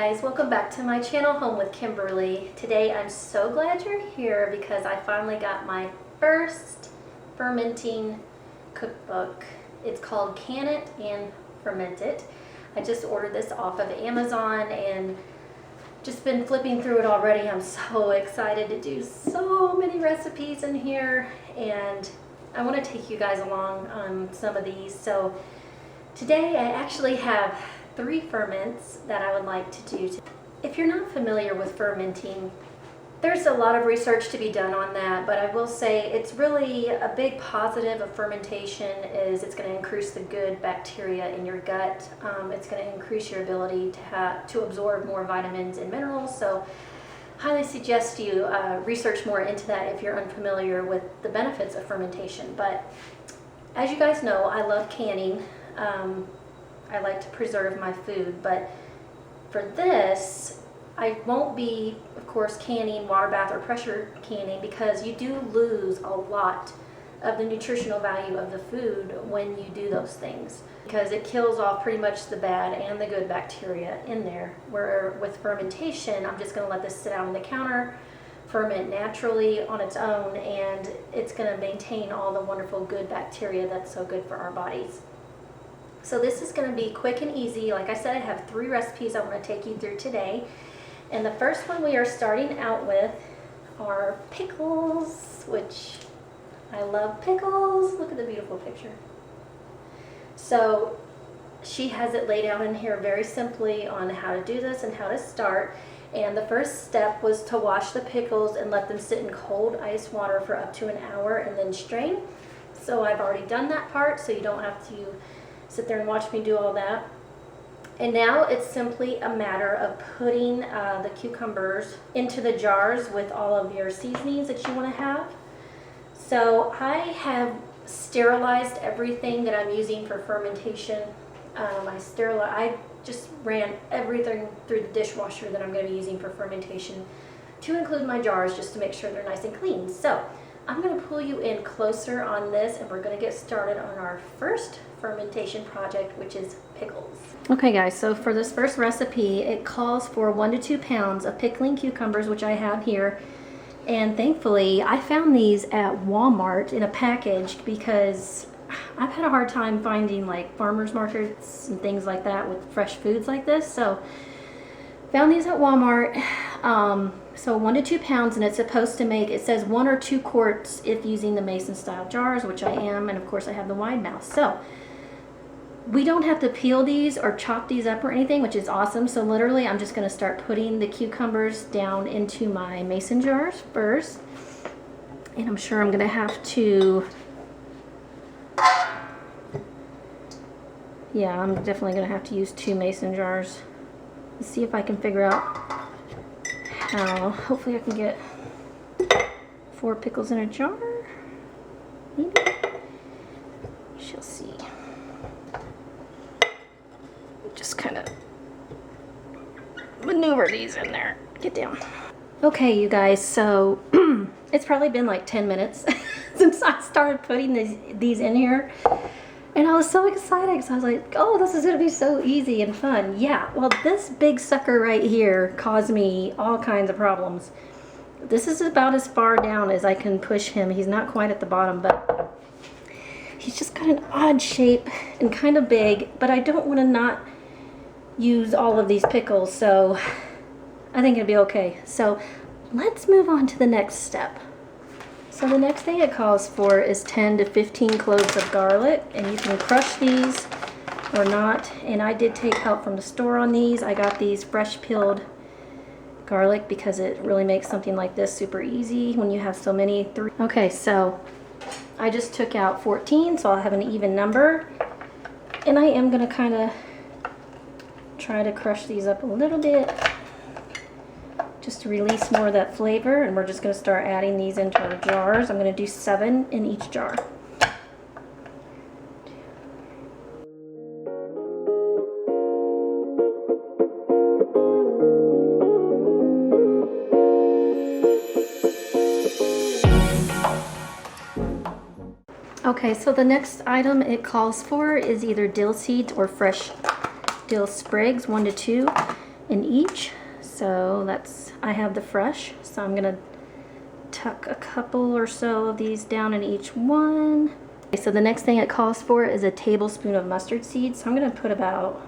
guys, welcome back to my channel, Home with Kimberly. Today I'm so glad you're here because I finally got my first fermenting cookbook. It's called Can It and Ferment It. I just ordered this off of Amazon and just been flipping through it already. I'm so excited to do so many recipes in here, and I want to take you guys along on some of these. So today I actually have 3 ferments that I would like to do. If you're not familiar with fermenting, there's a lot of research to be done on that, but I will say it's really a big positive of fermentation is it's going to increase the good bacteria in your gut. It's going to increase your ability to absorb more vitamins and minerals. So highly suggest you research more into that if you're unfamiliar with the benefits of fermentation. But as you guys know, I love canning. I like to preserve my food, but for this, I won't be, of course, canning water bath or pressure canning because you do lose a lot of the nutritional value of the food when you do those things because it kills off pretty much the bad and the good bacteria in there. Where with fermentation, I'm just going to let this sit out on the counter, ferment naturally on its own, and it's going to maintain all the wonderful good bacteria that's so good for our bodies. So this is going to be quick and easy. Like I said, I have 3 recipes I want to take you through today. And the first one we are starting out with are pickles, which I love pickles. Look at the beautiful picture. So she has it laid out in here very simply on how to do this and how to start. And the first step was to wash the pickles and let them sit in cold ice water for up to an hour and then strain. So I've already done that part, so you don't have to sit there and watch me do all that. And now it's simply a matter of putting the cucumbers into the jars with all of your seasonings that you want to have. So I have sterilized everything that I'm using for fermentation. I just ran everything through the dishwasher that I'm going to be using for fermentation, to include my jars, just to make sure they're nice and clean. So I'm going to pull you in closer on this, and we're going to get started on our first fermentation project, which is pickles. Okay guys, so for this first recipe, it calls for 1 to 2 pounds of pickling cucumbers, which I have here. And thankfully, I found these at Walmart in a package because I've had a hard time finding like farmers markets and things like that with fresh foods like this. So found these at Walmart. So 1 to 2 pounds, and it's supposed to make, it says 1 or 2 quarts if using the Mason style jars, which I am, and of course I have the wide mouth. So we don't have to peel these or chop these up or anything, which is awesome. So literally I'm just going to start putting the cucumbers down into my Mason jars first, and I'm sure I'm going to have to, yeah, I'm definitely going to have to use 2 Mason jars. Let's see if I can figure out how. Hopefully I can get 4 pickles in a jar. Maybe. She'll see. Just kind of maneuver these in there. Get down. Okay, you guys, so it's probably been like 10 minutes since I started putting these in here. And I was so excited because I was like, oh, this is going to be so easy and fun. Yeah, well, this big sucker right here caused me all kinds of problems. This is about as far down as I can push him. He's not quite at the bottom, but he's just got an odd shape and kind of big. But I don't want to not use all of these pickles, so I think it'll be okay. So let's move on to the next step. So the next thing it calls for is 10 to 15 cloves of garlic, and you can crush these or not. And I did take help from the store on these. I got these fresh peeled garlic because it really makes something like this super easy when you have so many. Okay, so I just took out 14, so I'll have an even number. And I am going to kind of try to crush these up a little bit just to release more of that flavor, and we're just going to start adding these into our jars. I'm going to do 7 in each jar. Okay, so the next item it calls for is either dill seeds or fresh dill sprigs, 1 to 2. in each. So that's, I have the fresh, so I'm gonna tuck a couple or so of these down in each one. Okay, so the next thing it calls for is a tablespoon of mustard seeds. So I'm gonna put about,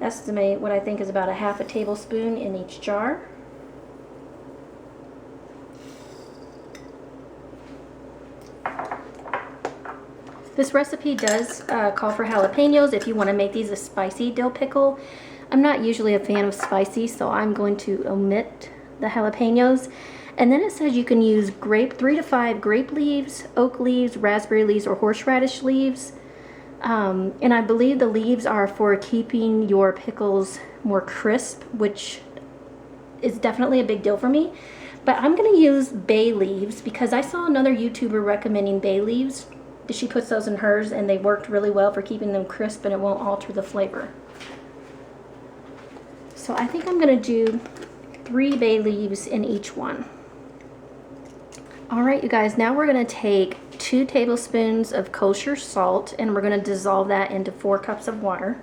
estimate what I think is about a half a tablespoon in each jar. This recipe does call for jalapenos if you want to make these a spicy dill pickle. I'm not usually a fan of spicy, so I'm going to omit the jalapenos. And then it says you can use 3 to 5 grape leaves, oak leaves, raspberry leaves, or horseradish leaves. And I believe the leaves are for keeping your pickles more crisp, which is definitely a big deal for me. But I'm going to use bay leaves because I saw another YouTuber recommending bay leaves. She puts those in hers and they worked really well for keeping them crisp and it won't alter the flavor. So I think I'm going to do 3 bay leaves in each one. Alright you guys, now we're going to take 2 tablespoons of kosher salt and we're going to dissolve that into 4 cups of water.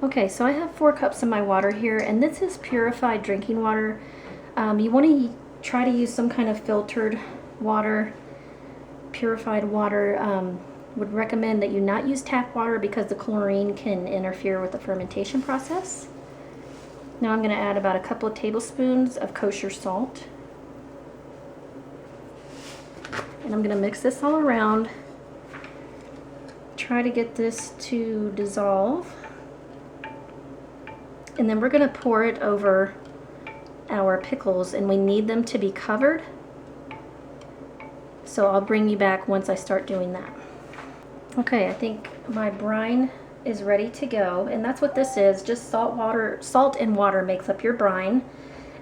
Okay, so I have 4 cups of my water here, and this is purified drinking water. You want to try to use some kind of filtered water. Purified water, would recommend that you not use tap water because the chlorine can interfere with the fermentation process. Now I'm going to add about a couple of tablespoons of kosher salt. And I'm going to mix this all around. Try to get this to dissolve. And then we're going to pour it over our pickles, and we need them to be covered. So I'll bring you back once I start doing that. Okay, I think my brine is ready to go, and that's what this is. Just salt and water makes up your brine,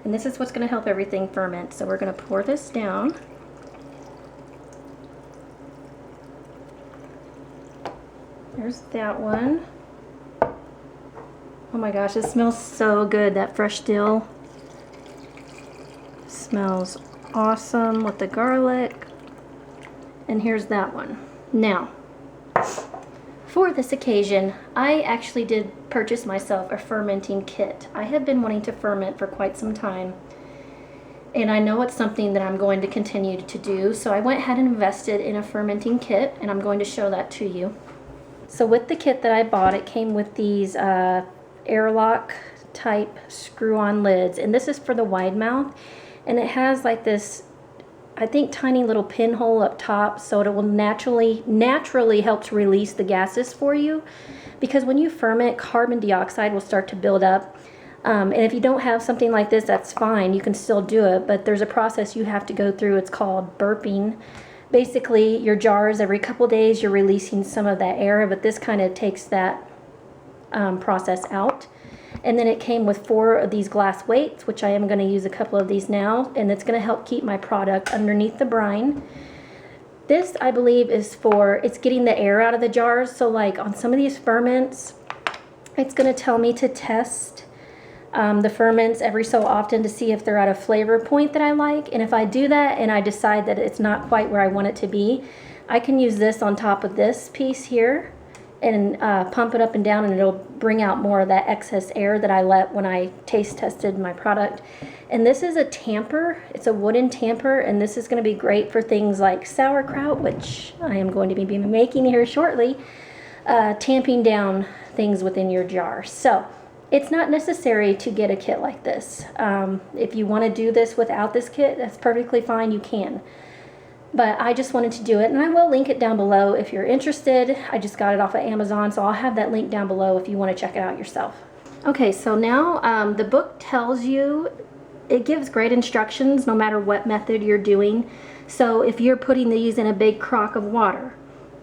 and this is what's going to help everything ferment. So we're going to pour this down. There's that one. Oh my gosh, it smells so good, that fresh dill. Smells awesome with the garlic. And here's that one. Now, for this occasion, I actually did purchase myself a fermenting kit. I have been wanting to ferment for quite some time, and I know it's something that I'm going to continue to do, so I went ahead and invested in a fermenting kit, and I'm going to show that to you. So with the kit that I bought, it came with these airlock type screw-on lids, and this is for the wide mouth, and it has like this, I think, tiny little pinhole up top, so it will naturally help to release the gases for you, because when you ferment, carbon dioxide will start to build up, and if you don't have something like this, that's fine, you can still do it, but there's a process you have to go through. It's called burping. Basically, your jars, every couple days you're releasing some of that air, but this kind of takes that process out. And then it came with 4 of these glass weights, which I am going to use a couple of these now, and it's going to help keep my product underneath the brine. This, I believe, is for, it's getting the air out of the jars. So like on some of these ferments, it's going to tell me to test the ferments every so often to see if they're at a flavor point that I like. And if I do that and I decide that it's not quite where I want it to be, I can use this on top of this piece here and pump it up and down, and it'll bring out more of that excess air that I let when I taste tested my product. And this is a tamper. It's a wooden tamper, and this is going to be great for things like sauerkraut, which I am going to be making here shortly, tamping down things within your jar. So it's not necessary to get a kit like this. If you want to do this without this kit, that's perfectly fine, you can. But I just wanted to do it, and I will link it down below if you're interested. I just got it off of Amazon, so I'll have that link down below if you want to check it out yourself. Okay, so now the book tells you, it gives great instructions no matter what method you're doing. So if you're putting these in a big crock of water,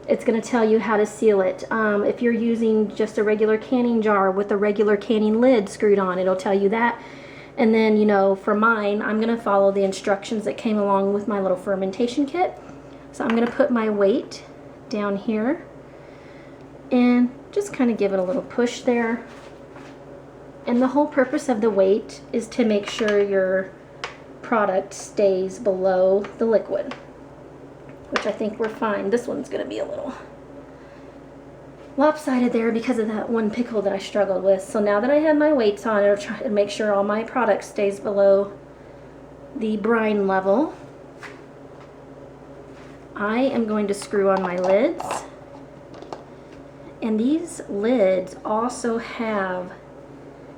it's going to tell you how to seal it. If you're using just a regular canning jar with a regular canning lid screwed on, it'll tell you that. And then, you know, for mine, I'm going to follow the instructions that came along with my little fermentation kit. So I'm going to put my weight down here and just kind of give it a little push there. And the whole purpose of the weight is to make sure your product stays below the liquid, which I think we're fine. This one's going to be a little lopsided there because of that one pickle that I struggled with. So now that I have my weights on, I'll try to make sure all my product stays below the brine level. I am going to screw on my lids. And these lids also have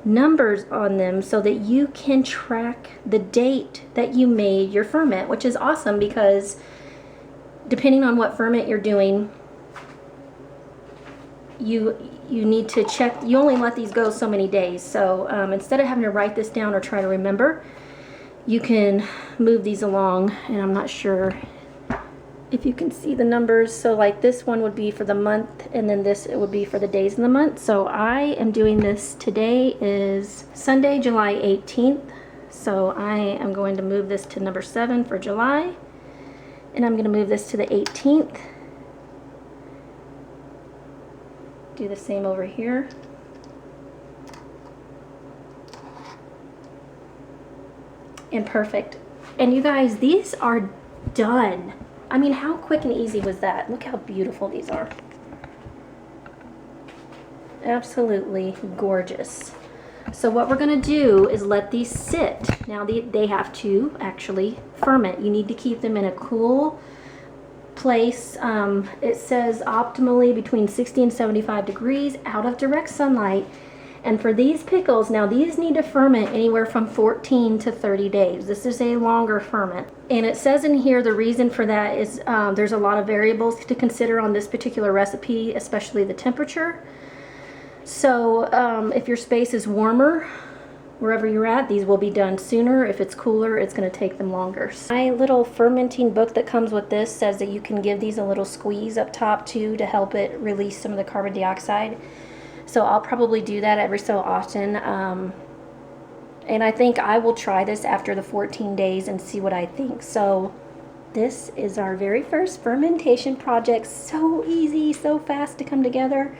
numbers on them so that you can track the date that you made your ferment, which is awesome because depending on what ferment you're doing, you need to check. You only let these go so many days. So instead of having to write this down or try to remember, you can move these along. And I'm not sure if you can see the numbers. So like this one would be for the month, and then this it would be for the days in the month. So I am doing this, today is Sunday, July 18th. So I am going to move this to number 7 for July, and I'm going to move this to the 18th. Do the same over here. And perfect. And you guys, these are done. I mean, how quick and easy was that? Look how beautiful these are. Absolutely gorgeous. So what we're going to do is let these sit. Now they have to actually ferment. You need to keep them in a cool place. It says optimally between 60 and 75 degrees out of direct sunlight. And for these pickles, now these need to ferment anywhere from 14 to 30 days. This is a longer ferment. And it says in here the reason for that is there's a lot of variables to consider on this particular recipe, especially the temperature. So if your space is warmer, wherever you're at, these will be done sooner. If it's cooler, it's going to take them longer. My little fermenting book that comes with this says that you can give these a little squeeze up top too to help it release some of the carbon dioxide. So I'll probably do that every so often. And I think I will try this after the 14 days and see what I think. So this is our very first fermentation project. So easy, so fast to come together.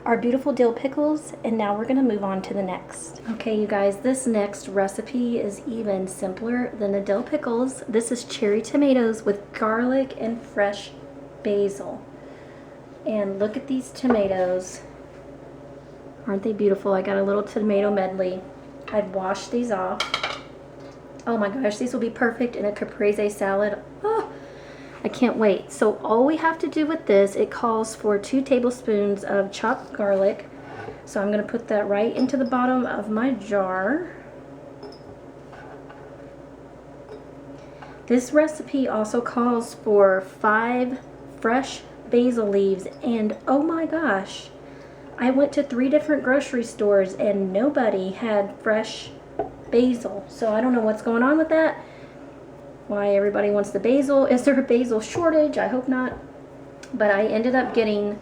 Our beautiful dill pickles, and now we're gonna move on to the next. Okay, you guys, this next recipe is even simpler than the dill pickles. This is cherry tomatoes with garlic and fresh basil. And look at these tomatoes. Aren't they beautiful? I got a little tomato medley. I've washed these off. Oh my gosh, these will be perfect in a caprese salad. Oh, I can't wait. So all we have to do with this, it calls for 2 tablespoons of chopped garlic. So I'm going to put that right into the bottom of my jar. This recipe also calls for 5 fresh basil leaves, and oh my gosh, I went to 3 different grocery stores and nobody had fresh basil. So I don't know what's going on with that. Why everybody wants the basil. Is there a basil shortage? I hope not. But I ended up getting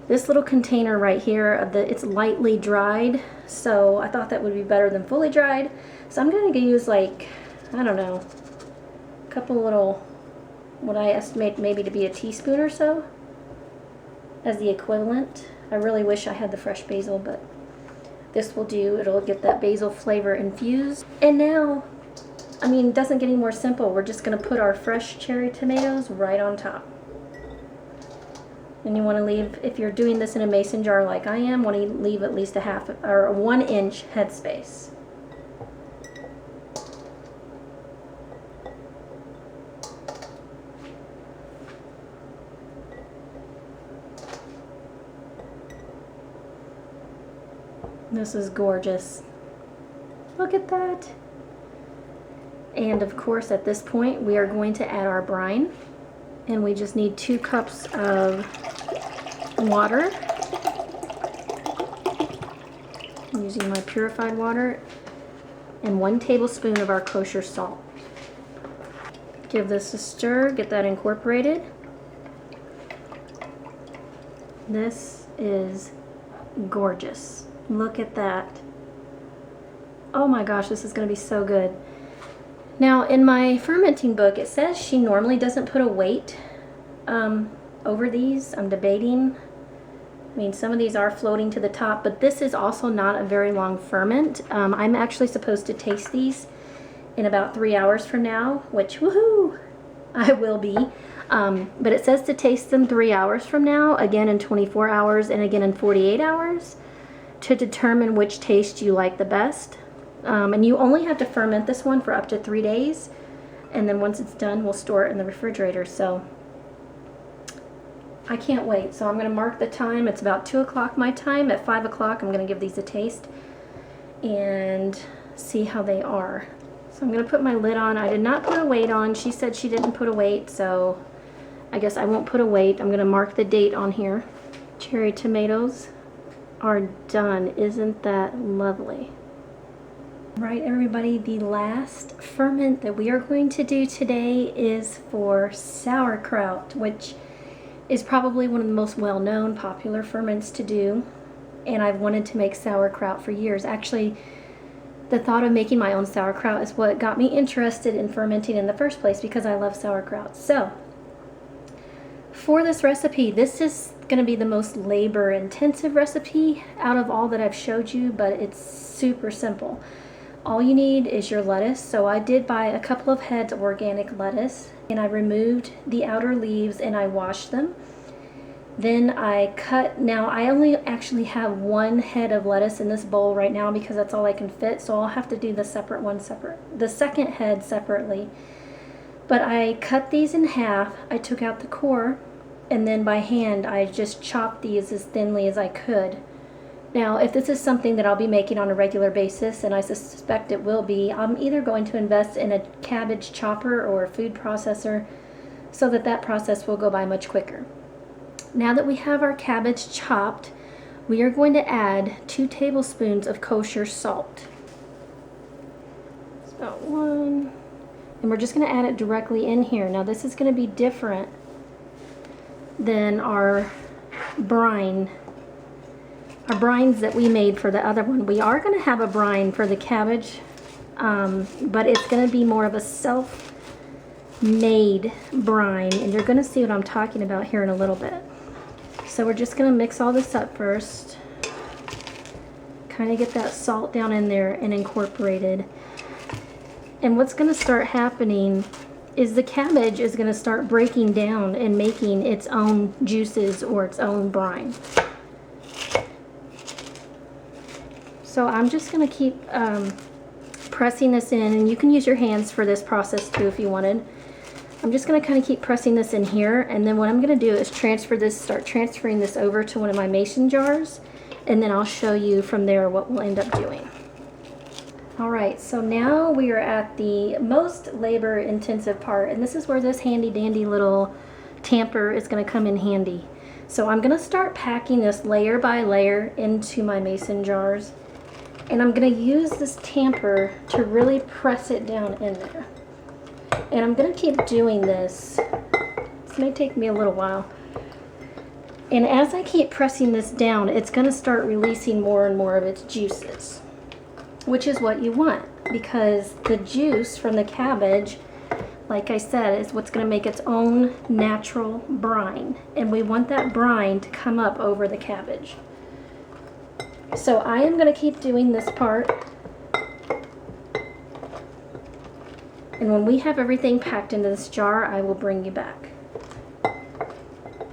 this little container right here. It's lightly dried. So I thought that would be better than fully dried. So I'm going to use like, I don't know, a couple little, what I estimate maybe to be a teaspoon or so as the equivalent. I really wish I had the fresh basil, but this will do. It'll get that basil flavor infused. And now, I mean, it doesn't get any more simple. We're just going to put our fresh cherry tomatoes right on top. And you want to leave, if you're doing this in a mason jar like I am, want to leave at least a 1 inch headspace. This is gorgeous. Look at that. And of course, at this point, we are going to add our brine. And we just need 2 cups of water. I'm using my purified water. And 1 tablespoon of our kosher salt. Give this a stir, get that incorporated. This is gorgeous. Look at that. Oh my gosh, this is going to be so good. Now, in my fermenting book, it says she normally doesn't put a weight over these. I'm debating. I mean, some of these are floating to the top, but this is also not a very long ferment. I'm actually supposed to taste these in about 3 hours from now, which, woohoo, I will be. But it says to taste them 3 hours from now, again in 24 hours, and again in 48 hours to determine which taste you like the best. And you only have to ferment this one for up to 3 days. And then once it's done, we'll store it in the refrigerator. So I can't wait. So I'm going to mark the time. It's about 2 o'clock my time. At 5 o'clock, I'm going to give these a taste and see how they are. So I'm going to put my lid on. I did not put a weight on. She said she didn't put a weight, so I guess I won't put a weight. I'm going to mark the date on here. Cherry tomatoes are done. Isn't that lovely? Right, everybody, the last ferment that we are going to do today is for sauerkraut, which is probably one of the most well-known popular ferments to do. And I've wanted to make sauerkraut for years. Actually, the thought of making my own sauerkraut is what got me interested in fermenting in the first place, because I love sauerkraut. So for this recipe, this is going to be the most labor intensive recipe out of all that I've showed you, but it's super simple. All you need is your lettuce. So I did buy a couple of heads of organic lettuce, and I removed the outer leaves and I washed them. Then I cut. Now I only actually have one head of lettuce in this bowl right now because that's all I can fit, so I'll have to do the second head separately. But I cut these in half. I took out the core, and then by hand I just chopped these as thinly as I could. Now, if this is something that I'll be making on a regular basis, and I suspect it will be, I'm either going to invest in a cabbage chopper or a food processor so that that process will go by much quicker. Now that we have our cabbage chopped, we are going to add 2 tablespoons of kosher salt. It's about 1. And we're just going to add it directly in here. Now this is going to be different than our brines that we made for the other one. We are going to have a brine for the cabbage, but it's going to be more of a self-made brine, and you're going to see what I'm talking about here in a little bit. So we're just going to mix all this up first, kind of get that salt down in there and incorporated. And what's going to start happening is the cabbage is going to start breaking down and making its own juices or its own brine. So I'm just going to keep pressing this in, and you can use your hands for this process too if you wanted. I'm just going to kind of keep pressing this in here, and then what I'm going to do is start transferring this over to one of my mason jars, and then I'll show you from there what we'll end up doing. Alright, so now we are at the most labor intensive part, and this is where this handy dandy little tamper is going to come in handy. So I'm going to start packing this layer by layer into my mason jars, and I'm going to use this tamper to really press it down in there. And I'm going to keep doing this. This may take me a little while. And as I keep pressing this down, it's going to start releasing more and more of its juices, which is what you want, because the juice from the cabbage, like I said, is what's going to make its own natural brine. And we want that brine to come up over the cabbage. So I am going to keep doing this part. And when we have everything packed into this jar, I will bring you back.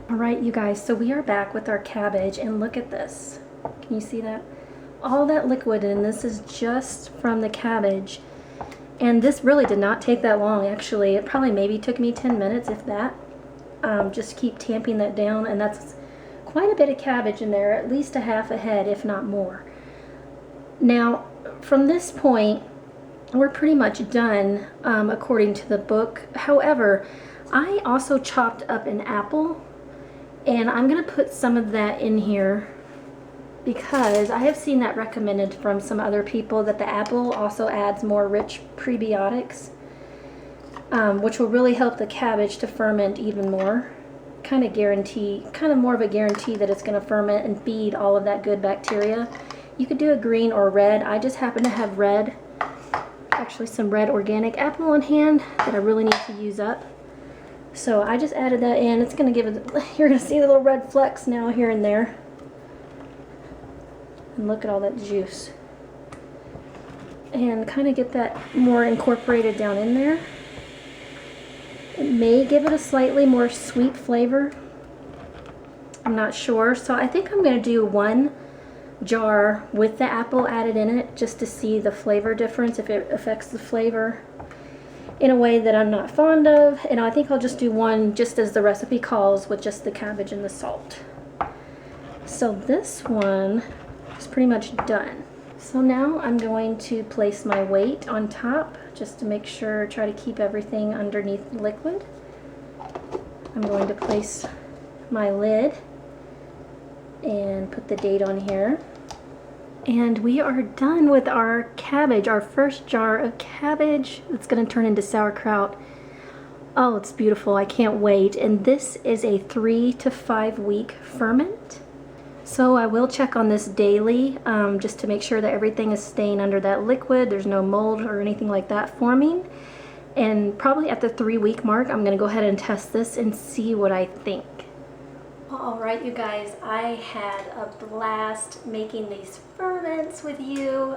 Alright, you guys, so we are back with our cabbage, and look at this. Can you see that? All that liquid, and this is just from the cabbage. And this really did not take that long, actually. It probably maybe took me 10 minutes, if that. Just keep tamping that down, and that's quite a bit of cabbage in there, at least a half a head, if not more. Now, from this point, we're pretty much done according to the book. However, I also chopped up an apple, and I'm going to put some of that in here because I have seen that recommended from some other people, that the apple also adds more rich prebiotics, which will really help the cabbage to ferment even more. Kind of more of a guarantee that it's going to ferment and feed all of that good bacteria. You could do a green or red. I just happen to have red, actually some red organic apple on hand that I really need to use up. So I just added that in. It's going to give it, you're going to see the little red flecks now here and there. And look at all that juice. And kind of get that more incorporated down in there. It may give it a slightly more sweet flavor. I'm not sure. So I think I'm going to do one jar with the apple added in it just to see the flavor difference, if it affects the flavor in a way that I'm not fond of. And I think I'll just do one just as the recipe calls, with just the cabbage and the salt. So this one is pretty much done. So now I'm going to place my weight on top just to make sure, try to keep everything underneath the liquid. I'm going to place my lid and put the date on here. And we are done with our cabbage, our first jar of cabbage. It's going to turn into sauerkraut. Oh, it's beautiful. I can't wait. And this is a 3 to 5 week ferment. So I will check on this daily just to make sure that everything is staying under that liquid. There's no mold or anything like that forming. And probably at the 3 week mark, I'm going to go ahead and test this and see what I think. All right, you guys, I had a blast making these ferments with you.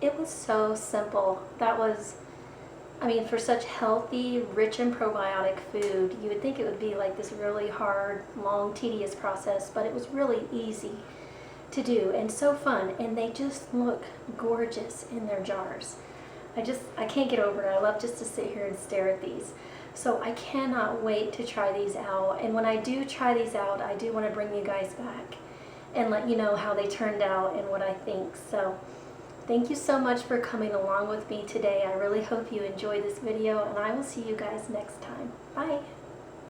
It was so simple. That was, I mean, for such healthy, rich in probiotic food, you would think it would be like this really hard, long, tedious process, but it was really easy to do and so fun, and they just look gorgeous in their jars. I can't get over it. I love just to sit here and stare at these. So I cannot wait to try these out. And when I do try these out, I do want to bring you guys back and let you know how they turned out and what I think. So thank you so much for coming along with me today. I really hope you enjoyed this video, and I will see you guys next time. Bye.